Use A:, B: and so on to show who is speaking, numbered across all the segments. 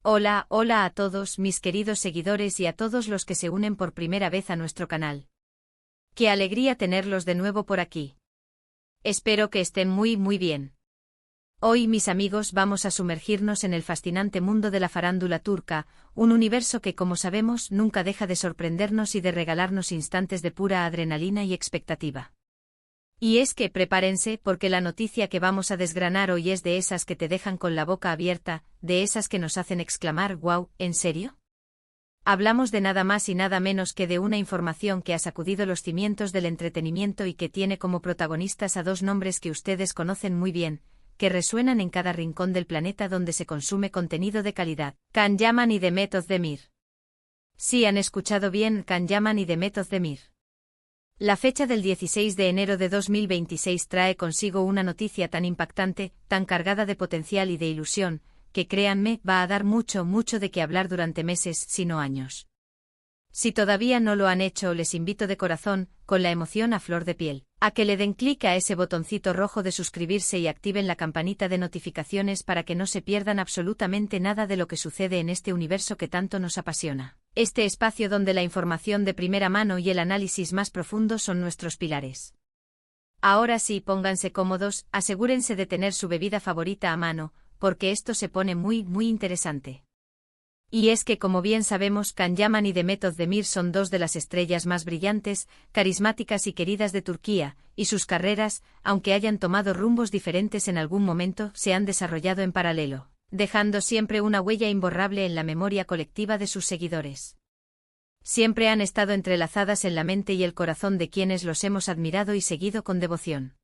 A: Hola, hola a todos mis queridos seguidores y a todos los que se unen por primera vez a nuestro canal. Qué alegría tenerlos de nuevo por aquí. Espero que estén muy bien. Hoy, mis amigos, vamos a sumergirnos en el fascinante mundo de la farándula turca, un universo que, como sabemos, nunca deja de sorprendernos y de regalarnos instantes de pura adrenalina y expectativa. Y es que prepárense porque la noticia que vamos a desgranar hoy es de esas que te dejan con la boca abierta, de esas que nos hacen exclamar «¡Guau!», ¿en serio? Hablamos de nada más y nada menos que de una información que ha sacudido los cimientos del entretenimiento y que tiene como protagonistas a dos nombres que ustedes conocen muy bien, que resuenan en cada rincón del planeta donde se consume contenido de calidad: Can Yaman y Demet Özdemir. Sí, han escuchado bien, Can Yaman y Demet Özdemir. La fecha del 16 de enero de 2026 trae consigo una noticia tan impactante, tan cargada de potencial y de ilusión, que créanme, va a dar mucho de qué hablar durante meses, si no años. Si todavía no lo han hecho, les invito de corazón, con la emoción a flor de piel, a que le den clic a ese botoncito rojo de suscribirse y activen la campanita de notificaciones para que no se pierdan absolutamente nada de lo que sucede en este universo que tanto nos apasiona. Este espacio donde la información de primera mano y el análisis más profundo son nuestros pilares. Ahora sí, pónganse cómodos, asegúrense de tener su bebida favorita a mano, porque esto se pone muy interesante. Y es que, como bien sabemos, Can Yaman y Demet Özdemir son dos de las estrellas más brillantes, carismáticas y queridas de Turquía, y sus carreras, aunque hayan tomado rumbos diferentes en algún momento, se han desarrollado en paralelo, dejando siempre una huella imborrable en la memoria colectiva de sus seguidores. Siempre han estado entrelazadas en la mente y el corazón de quienes los hemos admirado y seguido con devoción.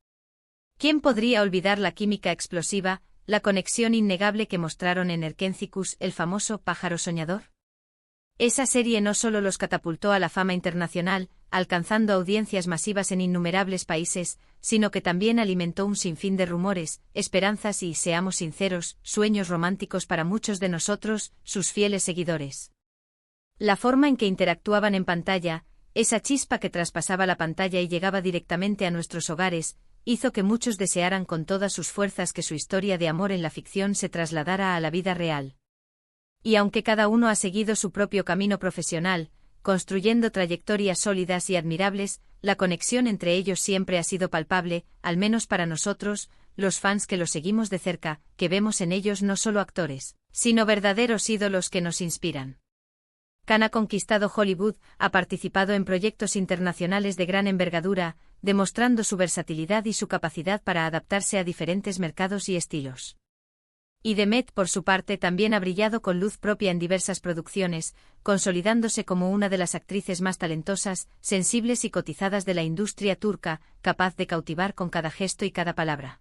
A: ¿Quién podría olvidar la química explosiva, la conexión innegable que mostraron en Erkencikus, el famoso pájaro soñador? Esa serie no solo los catapultó a la fama internacional, alcanzando audiencias masivas en innumerables países, sino que también alimentó un sinfín de rumores, esperanzas y, seamos sinceros, sueños románticos para muchos de nosotros, sus fieles seguidores. La forma en que interactuaban en pantalla, esa chispa que traspasaba la pantalla y llegaba directamente a nuestros hogares, hizo que muchos desearan con todas sus fuerzas que su historia de amor en la ficción se trasladara a la vida real. Y aunque cada uno ha seguido su propio camino profesional, construyendo trayectorias sólidas y admirables, la conexión entre ellos siempre ha sido palpable, al menos para nosotros, los fans que los seguimos de cerca, que vemos en ellos no solo actores, sino verdaderos ídolos que nos inspiran. Can ha conquistado Hollywood, ha participado en proyectos internacionales de gran envergadura, demostrando su versatilidad y su capacidad para adaptarse a diferentes mercados y estilos. Y Demet, por su parte, también ha brillado con luz propia en diversas producciones, consolidándose como una de las actrices más talentosas, sensibles y cotizadas de la industria turca, capaz de cautivar con cada gesto y cada palabra.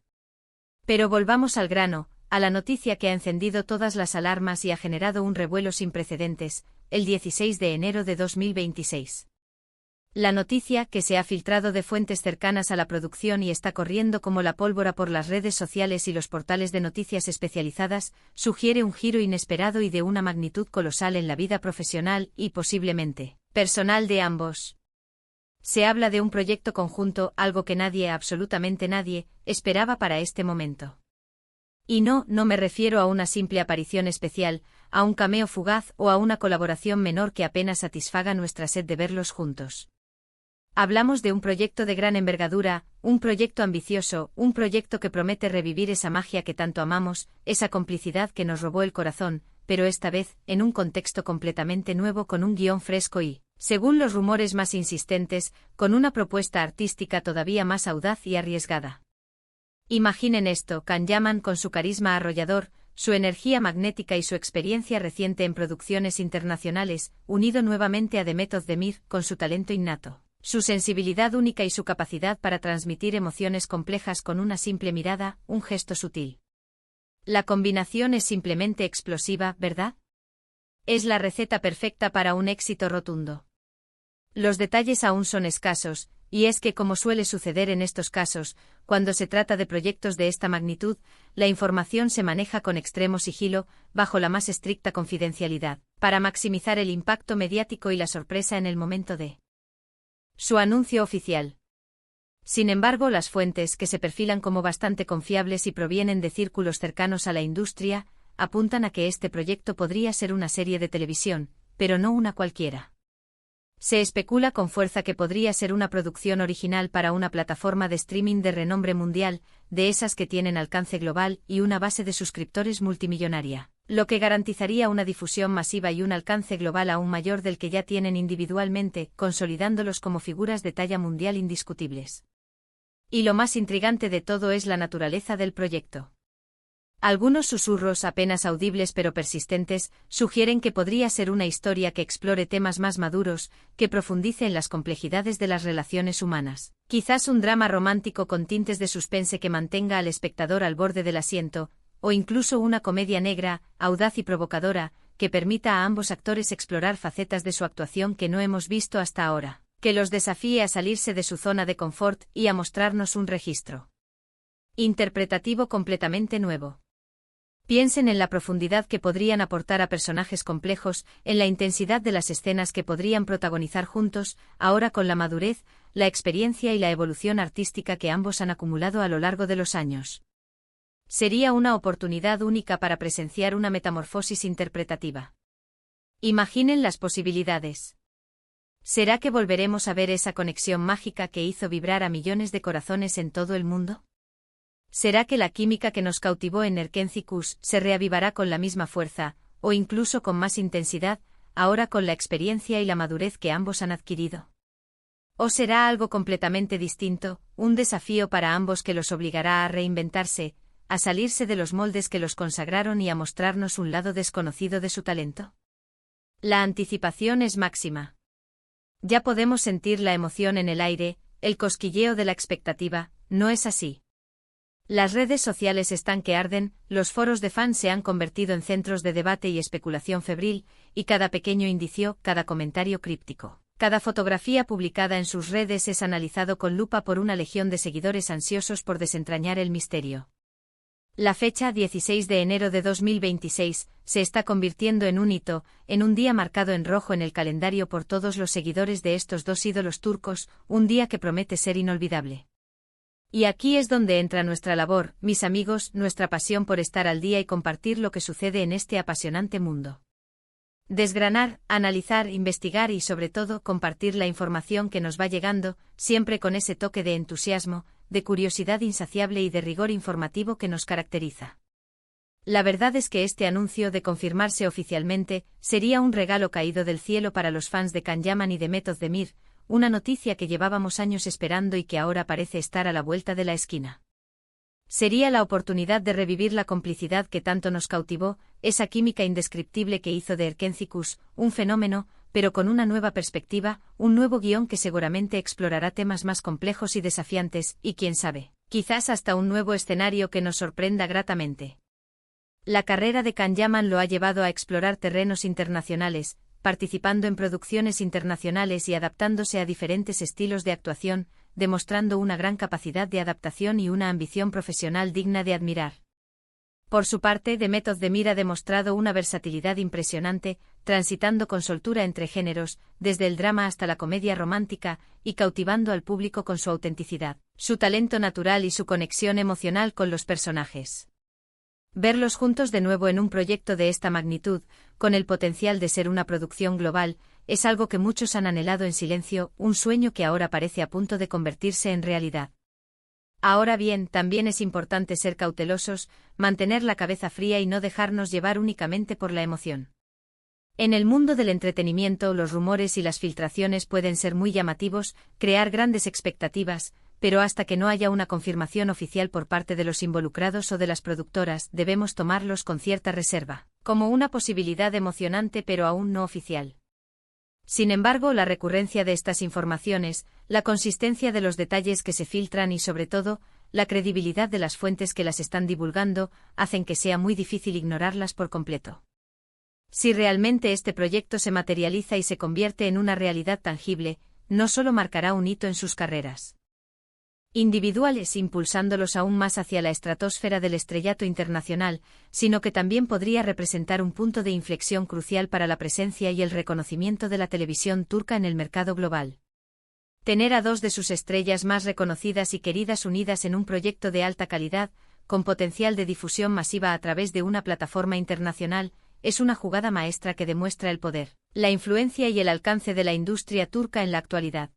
A: Pero volvamos al grano, a la noticia que ha encendido todas las alarmas y ha generado un revuelo sin precedentes, el 16 de enero de 2026. La noticia, que se ha filtrado de fuentes cercanas a la producción y está corriendo como la pólvora por las redes sociales y los portales de noticias especializadas, sugiere un giro inesperado y de una magnitud colosal en la vida profesional y, posiblemente, personal de ambos. Se habla de un proyecto conjunto, algo que nadie, absolutamente nadie, esperaba para este momento. Y no me refiero a una simple aparición especial, a un cameo fugaz o a una colaboración menor que apenas satisfaga nuestra sed de verlos juntos. Hablamos de un proyecto de gran envergadura, un proyecto ambicioso, un proyecto que promete revivir esa magia que tanto amamos, esa complicidad que nos robó el corazón, pero esta vez, en un contexto completamente nuevo con un guión fresco y, según los rumores más insistentes, con una propuesta artística todavía más audaz y arriesgada. Imaginen esto: Can Yaman con su carisma arrollador, su energía magnética y su experiencia reciente en producciones internacionales, unido nuevamente a Demet Özdemir con su talento innato, su sensibilidad única y su capacidad para transmitir emociones complejas con una simple mirada, un gesto sutil. La combinación es simplemente explosiva, ¿verdad? Es la receta perfecta para un éxito rotundo. Los detalles aún son escasos, y es que, como suele suceder en estos casos, cuando se trata de proyectos de esta magnitud, la información se maneja con extremo sigilo, bajo la más estricta confidencialidad, para maximizar el impacto mediático y la sorpresa en el momento de su anuncio oficial. Sin embargo, las fuentes, que se perfilan como bastante confiables y provienen de círculos cercanos a la industria, apuntan a que este proyecto podría ser una serie de televisión, pero no una cualquiera. Se especula con fuerza que podría ser una producción original para una plataforma de streaming de renombre mundial, de esas que tienen alcance global y una base de suscriptores multimillonaria, lo que garantizaría una difusión masiva y un alcance global aún mayor del que ya tienen individualmente, consolidándolos como figuras de talla mundial indiscutibles. Y lo más intrigante de todo es la naturaleza del proyecto. Algunos susurros apenas audibles pero persistentes sugieren que podría ser una historia que explore temas más maduros, que profundice en las complejidades de las relaciones humanas. Quizás un drama romántico con tintes de suspense que mantenga al espectador al borde del asiento, o incluso una comedia negra, audaz y provocadora, que permita a ambos actores explorar facetas de su actuación que no hemos visto hasta ahora, que los desafíe a salirse de su zona de confort y a mostrarnos un registro interpretativo completamente nuevo. Piensen en la profundidad que podrían aportar a personajes complejos, en la intensidad de las escenas que podrían protagonizar juntos, ahora con la madurez, la experiencia y la evolución artística que ambos han acumulado a lo largo de los años. Sería una oportunidad única para presenciar una metamorfosis interpretativa. Imaginen las posibilidades. ¿Será que volveremos a ver esa conexión mágica que hizo vibrar a millones de corazones en todo el mundo? ¿Será que la química que nos cautivó en Erkencicus se reavivará con la misma fuerza, o incluso con más intensidad, ahora con la experiencia y la madurez que ambos han adquirido? ¿O será algo completamente distinto, un desafío para ambos que los obligará a reinventarse, a salirse de los moldes que los consagraron y a mostrarnos un lado desconocido de su talento? La anticipación es máxima. Ya podemos sentir la emoción en el aire, el cosquilleo de la expectativa, ¿no es así? Las redes sociales están que arden, los foros de fans se han convertido en centros de debate y especulación febril, y cada pequeño indicio, cada comentario críptico, cada fotografía publicada en sus redes es analizado con lupa por una legión de seguidores ansiosos por desentrañar el misterio. La fecha 16 de enero de 2026 se está convirtiendo en un hito, en un día marcado en rojo en el calendario por todos los seguidores de estos dos ídolos turcos, un día que promete ser inolvidable. Y aquí es donde entra nuestra labor, mis amigos, nuestra pasión por estar al día y compartir lo que sucede en este apasionante mundo. Desgranar, analizar, investigar y sobre todo compartir la información que nos va llegando, siempre con ese toque de entusiasmo, de curiosidad insaciable y de rigor informativo que nos caracteriza. La verdad es que este anuncio de confirmarse oficialmente sería un regalo caído del cielo para los fans de Can Yaman y de Method Özdemir, una noticia que llevábamos años esperando y que ahora parece estar a la vuelta de la esquina. Sería la oportunidad de revivir la complicidad que tanto nos cautivó, esa química indescriptible que hizo de Erkencicus un fenómeno, pero con una nueva perspectiva, un nuevo guión que seguramente explorará temas más complejos y desafiantes, y quién sabe, quizás hasta un nuevo escenario que nos sorprenda gratamente. La carrera de Can Yaman lo ha llevado a explorar terrenos internacionales, participando en producciones internacionales y adaptándose a diferentes estilos de actuación, demostrando una gran capacidad de adaptación y una ambición profesional digna de admirar. Por su parte, Method Özdemir ha demostrado una versatilidad impresionante, transitando con soltura entre géneros, desde el drama hasta la comedia romántica, y cautivando al público con su autenticidad, su talento natural y su conexión emocional con los personajes. Verlos juntos de nuevo en un proyecto de esta magnitud, con el potencial de ser una producción global, es algo que muchos han anhelado en silencio, un sueño que ahora parece a punto de convertirse en realidad. Ahora bien, también es importante ser cautelosos, mantener la cabeza fría y no dejarnos llevar únicamente por la emoción. En el mundo del entretenimiento, los rumores y las filtraciones pueden ser muy llamativos, crear grandes expectativas, pero hasta que no haya una confirmación oficial por parte de los involucrados o de las productoras, debemos tomarlos con cierta reserva, como una posibilidad emocionante pero aún no oficial. Sin embargo, la recurrencia de estas informaciones, la consistencia de los detalles que se filtran y sobre todo, la credibilidad de las fuentes que las están divulgando, hacen que sea muy difícil ignorarlas por completo. Si realmente este proyecto se materializa y se convierte en una realidad tangible, no solo marcará un hito en sus carreras individuales impulsándolos aún más hacia la estratosfera del estrellato internacional, sino que también podría representar un punto de inflexión crucial para la presencia y el reconocimiento de la televisión turca en el mercado global. Tener a dos de sus estrellas más reconocidas y queridas unidas en un proyecto de alta calidad, con potencial de difusión masiva a través de una plataforma internacional, es una jugada maestra que demuestra el poder, la influencia y el alcance de la industria turca en la actualidad.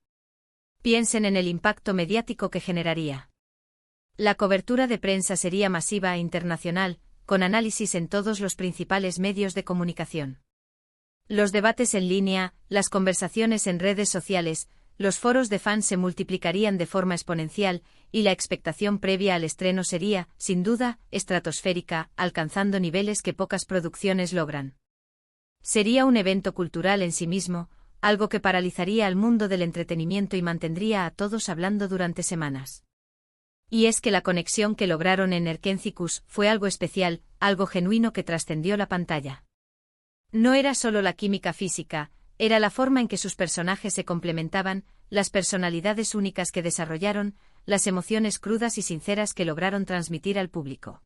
A: Piensen en el impacto mediático que generaría. La cobertura de prensa sería masiva e internacional, con análisis en todos los principales medios de comunicación. Los debates en línea, las conversaciones en redes sociales, los foros de fans se multiplicarían de forma exponencial, y la expectación previa al estreno sería, sin duda, estratosférica, alcanzando niveles que pocas producciones logran. Sería un evento cultural en sí mismo, algo que paralizaría al mundo del entretenimiento y mantendría a todos hablando durante semanas. Y es que la conexión que lograron en Erkencikus fue algo especial, algo genuino que trascendió la pantalla. No era solo la química física, era la forma en que sus personajes se complementaban, las personalidades únicas que desarrollaron, las emociones crudas y sinceras que lograron transmitir al público.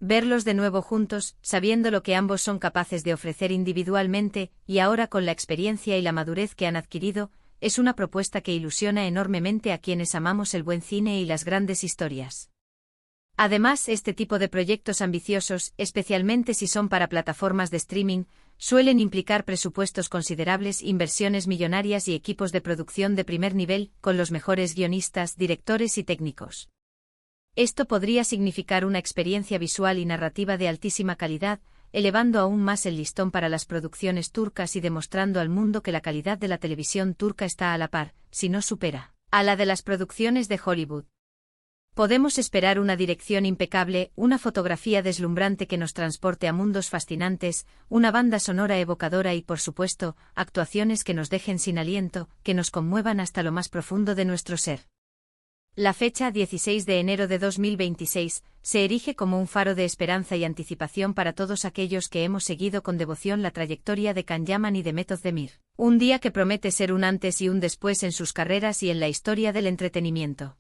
A: Verlos de nuevo juntos, sabiendo lo que ambos son capaces de ofrecer individualmente, y ahora con la experiencia y la madurez que han adquirido, es una propuesta que ilusiona enormemente a quienes amamos el buen cine y las grandes historias. Además, este tipo de proyectos ambiciosos, especialmente si son para plataformas de streaming, suelen implicar presupuestos considerables, inversiones millonarias y equipos de producción de primer nivel, con los mejores guionistas, directores y técnicos. Esto podría significar una experiencia visual y narrativa de altísima calidad, elevando aún más el listón para las producciones turcas y demostrando al mundo que la calidad de la televisión turca está a la par, si no supera, a la de las producciones de Hollywood. Podemos esperar una dirección impecable, una fotografía deslumbrante que nos transporte a mundos fascinantes, una banda sonora evocadora y, por supuesto, actuaciones que nos dejen sin aliento, que nos conmuevan hasta lo más profundo de nuestro ser. La fecha 16 de enero de 2026 se erige como un faro de esperanza y anticipación para todos aquellos que hemos seguido con devoción la trayectoria de Can Yaman y de Mehmet Özdemir. Un día que promete ser un antes y un después en sus carreras y en la historia del entretenimiento.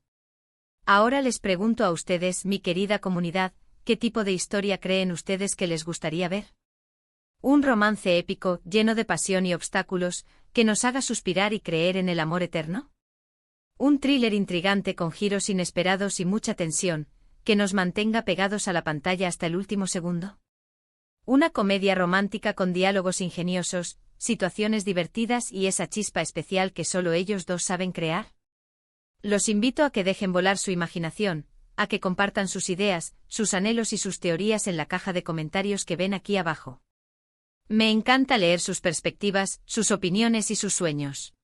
A: Ahora les pregunto a ustedes, mi querida comunidad, ¿qué tipo de historia creen ustedes que les gustaría ver? ¿Un romance épico, lleno de pasión y obstáculos, que nos haga suspirar y creer en el amor eterno? ¿Un thriller intrigante con giros inesperados y mucha tensión, que nos mantenga pegados a la pantalla hasta el último segundo? ¿Una comedia romántica con diálogos ingeniosos, situaciones divertidas y esa chispa especial que solo ellos dos saben crear? Los invito a que dejen volar su imaginación, a que compartan sus ideas, sus anhelos y sus teorías en la caja de comentarios que ven aquí abajo. Me encanta leer sus perspectivas, sus opiniones y sus sueños.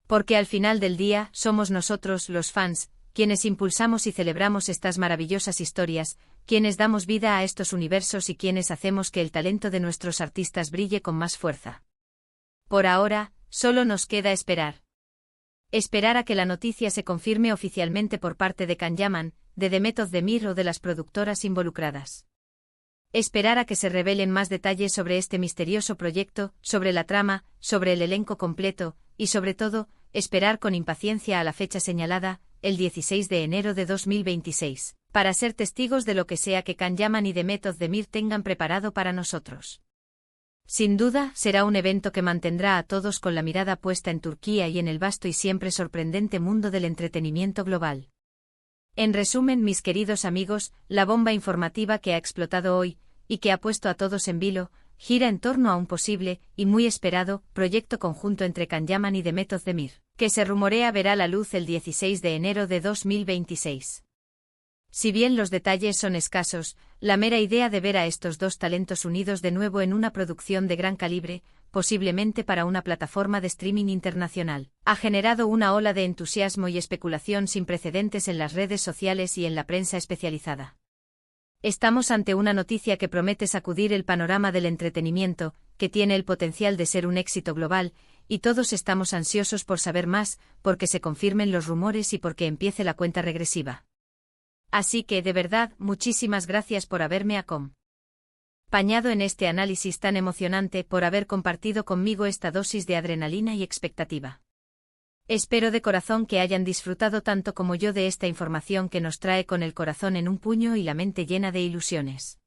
A: Porque al final del día, somos nosotros, los fans, quienes impulsamos y celebramos estas maravillosas historias, quienes damos vida a estos universos y quienes hacemos que el talento de nuestros artistas brille con más fuerza. Por ahora, solo nos queda esperar. Esperar a que la noticia se confirme oficialmente por parte de Can Yaman, de Mehmet Özdemir o de las productoras involucradas. Esperar a que se revelen más detalles sobre este misterioso proyecto, sobre la trama, sobre el elenco completo, y sobre todo, esperar con impaciencia a la fecha señalada, el 16 de enero de 2026, para ser testigos de lo que sea que Can Yaman y Mehmet Özdemir tengan preparado para nosotros. Sin duda, será un evento que mantendrá a todos con la mirada puesta en Turquía y en el vasto y siempre sorprendente mundo del entretenimiento global. En resumen, mis queridos amigos, la bomba informativa que ha explotado hoy, y que ha puesto a todos en vilo, gira en torno a un posible, y muy esperado, proyecto conjunto entre Can Yaman y Mehmet Özdemir, que se rumorea verá la luz el 16 de enero de 2026. Si bien los detalles son escasos, la mera idea de ver a estos dos talentos unidos de nuevo en una producción de gran calibre, posiblemente para una plataforma de streaming internacional, ha generado una ola de entusiasmo y especulación sin precedentes en las redes sociales y en la prensa especializada. Estamos ante una noticia que promete sacudir el panorama del entretenimiento, que tiene el potencial de ser un éxito global, y todos estamos ansiosos por saber más, porque se confirmen los rumores y porque empiece la cuenta regresiva. Así que, de verdad, muchísimas gracias por haberme acompañado en este análisis tan emocionante, por haber compartido conmigo esta dosis de adrenalina y expectativa. Espero de corazón que hayan disfrutado tanto como yo de esta información que nos trae con el corazón en un puño y la mente llena de ilusiones.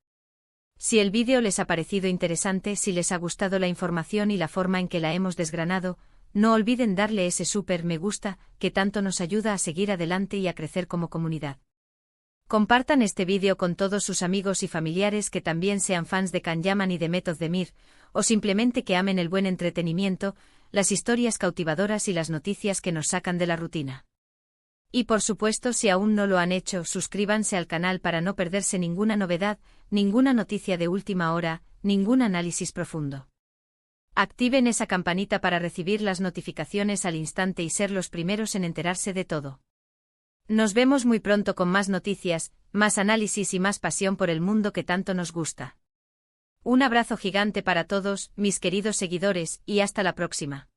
A: Si el vídeo les ha parecido interesante, si les ha gustado la información y la forma en que la hemos desgranado, no olviden darle ese súper me gusta, que tanto nos ayuda a seguir adelante y a crecer como comunidad. Compartan este vídeo con todos sus amigos y familiares que también sean fans de Can Yaman y de Method de Mir, o simplemente que amen el buen entretenimiento, las historias cautivadoras y las noticias que nos sacan de la rutina. Y por supuesto, si aún no lo han hecho, suscríbanse al canal para no perderse ninguna novedad, ninguna noticia de última hora, ningún análisis profundo. Activen esa campanita para recibir las notificaciones al instante y ser los primeros en enterarse de todo. Nos vemos muy pronto con más noticias, más análisis y más pasión por el mundo que tanto nos gusta. Un abrazo gigante para todos, mis queridos seguidores, y hasta la próxima.